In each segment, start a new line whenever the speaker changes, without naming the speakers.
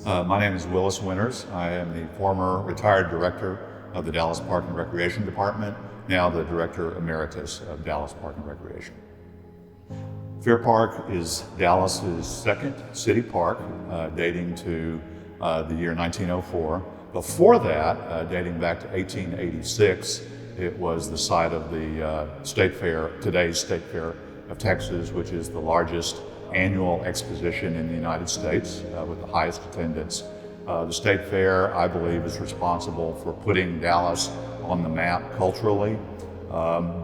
My name is Willis Winters. I am the former retired director of the Dallas Park and Recreation Department, now the director emeritus of Dallas Park and Recreation. Fair Park is Dallas's second city park, dating to the year 1904. Before that, dating back to 1886, it was the site of the State Fair, today's State Fair of Texas, which is the largest annual exposition in the United States with the highest attendance. The State Fair, I believe, is responsible for putting Dallas on the map culturally,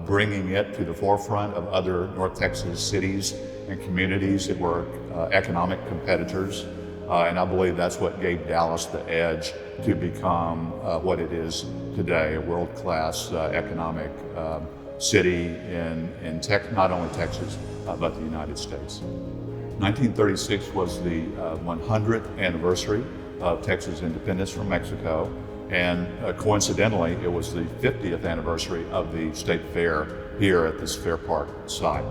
bringing it to the forefront of other North Texas cities and communities that were economic competitors. And I believe that's what gave Dallas the edge to become what it is today, a world-class economic city in not only Texas, but the United States. 1936 was the 100th anniversary of Texas independence from Mexico, and coincidentally, it was the 50th anniversary of the State Fair here at this Fair Park site.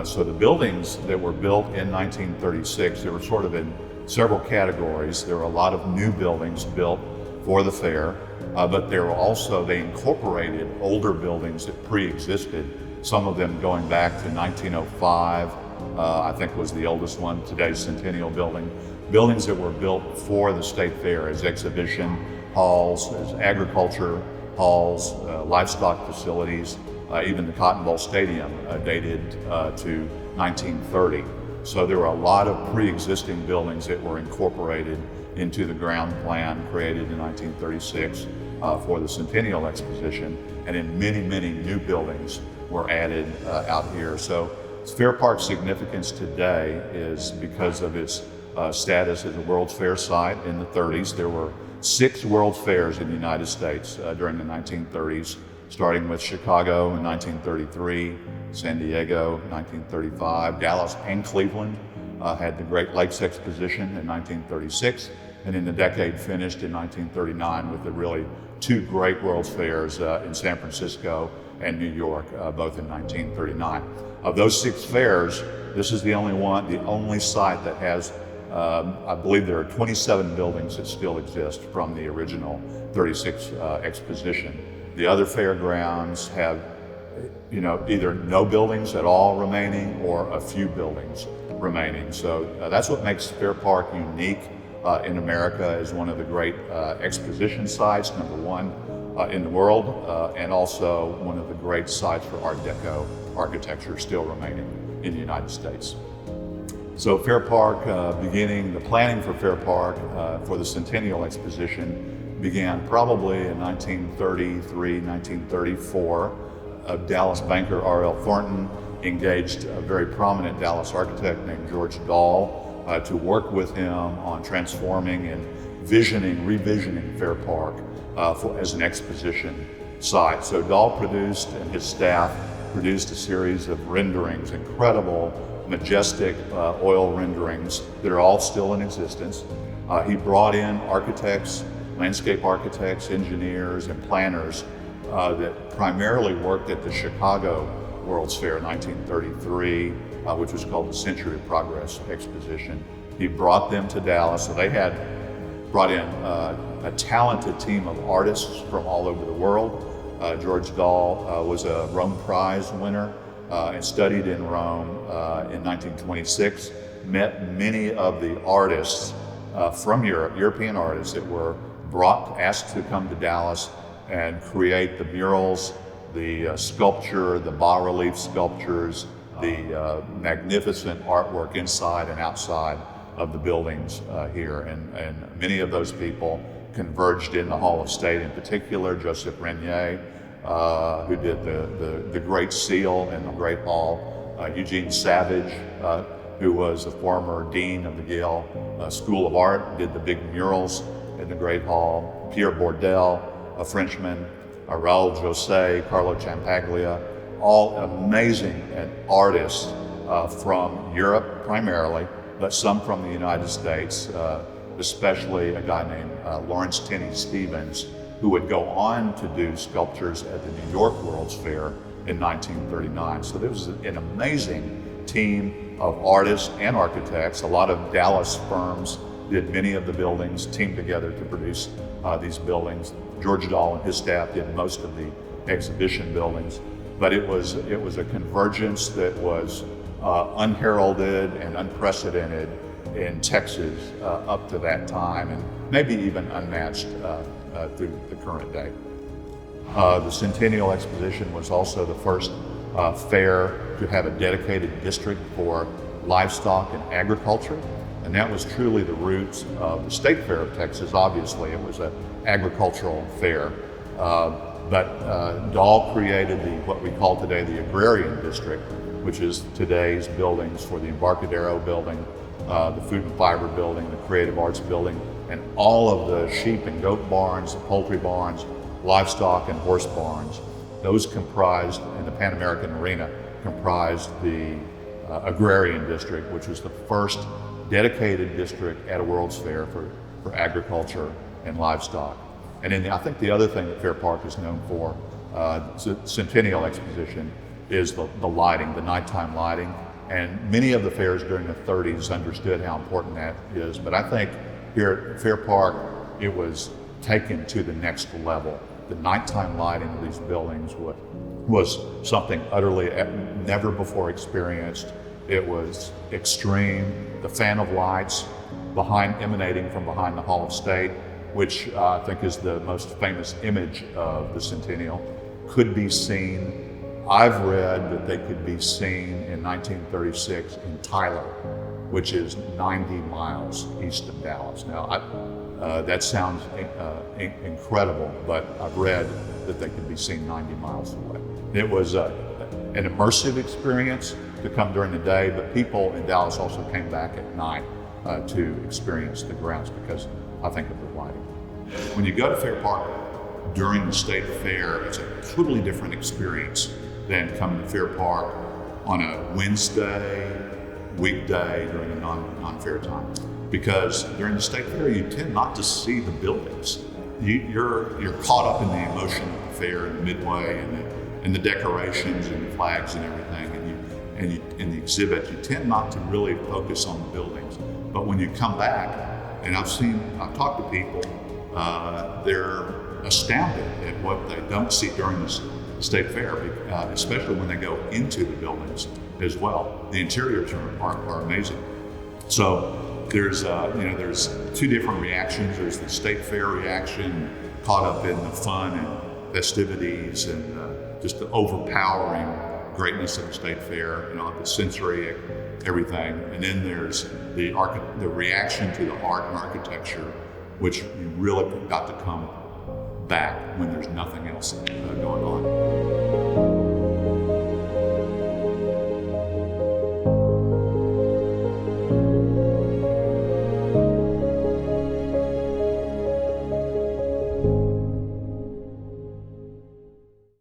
So the buildings that were built in 1936, they were sort of in several categories. There were a lot of new buildings built for the fair, but there were also, they incorporated older buildings that pre-existed, some of them going back to 1905, I think was the oldest one, today's Centennial building. Buildings that were built for the State Fair as exhibition halls, as agriculture halls, livestock facilities, even the Cotton Bowl Stadium dated to 1930. So there were a lot of pre-existing buildings that were incorporated into the ground plan created in 1936 for the Centennial Exposition, and in many, many new buildings were added out here. So Fair Park's significance today is because of its status as a World's Fair site. In the 30s, there were 6 World's Fairs in the United States during the 1930s, starting with Chicago in 1933, San Diego 1935, Dallas and Cleveland had the Great Lakes Exposition in 1936, and in the decade finished in 1939 with the really 2 great World's Fairs in San Francisco and New York, both in 1939. Of those 6 fairs, this is the only site that has, I believe there are 27 buildings that still exist from the original 36 exposition. The other fairgrounds have, either no buildings at all remaining or a few buildings remaining. So that's what makes Fair Park unique in America as one of the great exposition sites, number 1 in the world, and also one of the great sites for Art Deco architecture still remaining in the United States. So Fair Park, the planning for Fair Park for the Centennial Exposition began probably in 1933, 1934. A Dallas banker, R.L. Thornton, engaged a very prominent Dallas architect named George Dahl to work with him on transforming and revisioning Fair Park as an exposition site. So Dahl and his staff produced a series of renderings, incredible, majestic oil renderings that are all still in existence. He brought in architects, landscape architects, engineers, and planners that primarily worked at the Chicago World's Fair in 1933, which was called the Century of Progress Exposition. He brought them to Dallas, so they had brought in a talented team of artists from all over the world. George Dahl was a Rome Prize winner and studied in Rome in 1926, met many of the artists from Europe, European artists that were asked to come to Dallas and create the murals, the sculpture, the bas-relief sculptures, the magnificent artwork inside and outside of the buildings here. And many of those people converged in the Hall of State, in particular, Joseph Renier, who did the Great Seal in the Great Hall, Eugene Savage, who was a former dean of the Yale School of Art, did the big murals in the Great Hall, Pierre Bourdelle, a Frenchman, Raoul José, Carlo Ciampaglia, all amazing artists from Europe primarily, but some from the United States, especially a guy named Lawrence Tenney Stevens, who would go on to do sculptures at the New York World's Fair in 1939. So there was an amazing team of artists and architects, a lot of Dallas firms did many of the buildings, teamed together to produce these buildings. George Dahl and his staff did most of the exhibition buildings, but it was a convergence that was unheralded and unprecedented in Texas up to that time, and maybe even unmatched through the current day. The Centennial Exposition was also the first fair to have a dedicated district for livestock and agriculture, and that was truly the roots of the State Fair of Texas. Obviously, it was an agricultural fair, but Dahl created what we call today the Agrarian District, which is today's buildings for the Embarcadero building, the Food and Fiber building, the Creative Arts building, and all of the sheep and goat barns, the poultry barns, livestock and horse barns. Those comprised, in the Pan American Arena, comprised the Agrarian District, which was the first dedicated district at a World's Fair for agriculture and livestock. And then I think the other thing that Fair Park is known for, Centennial Exposition, is the lighting, the nighttime lighting. And many of the fairs during the 30s understood how important that is. But I think here at Fair Park, it was taken to the next level. The nighttime lighting of these buildings was something utterly never before experienced. It was extreme. The fan of lights emanating from behind the Hall of State, which I think is the most famous image of the Centennial, could be seen. I've read that they could be seen in 1936 in Tyler, which is 90 miles east of Dallas. Now, that sounds incredible, but I've read that they could be seen 90 miles away. It was an immersive experience to come during the day, but people in Dallas also came back at night to experience the grounds because I think of the lighting. When you go to Fair Park during the State Fair, it's a totally different experience than coming to Fair Park on a Wednesday, weekday during a non-fair time. Because during the State Fair, you tend not to see the buildings. You're caught up in the emotion of the fair and the midway and the decorations and the flags and everything, and in the exhibit, you tend not to really focus on the buildings. But when you come back, and I've talked to people, they're astounded at what they don't see during the State Fair, especially when they go into the buildings as well. The interiors are amazing. So there's two different reactions. There's the State Fair reaction, caught up in the fun and festivities and just the overpowering greatness of the State Fair, the sensory, everything. And then there's the reaction to the art and architecture, which you really got to come back when there's nothing else going on.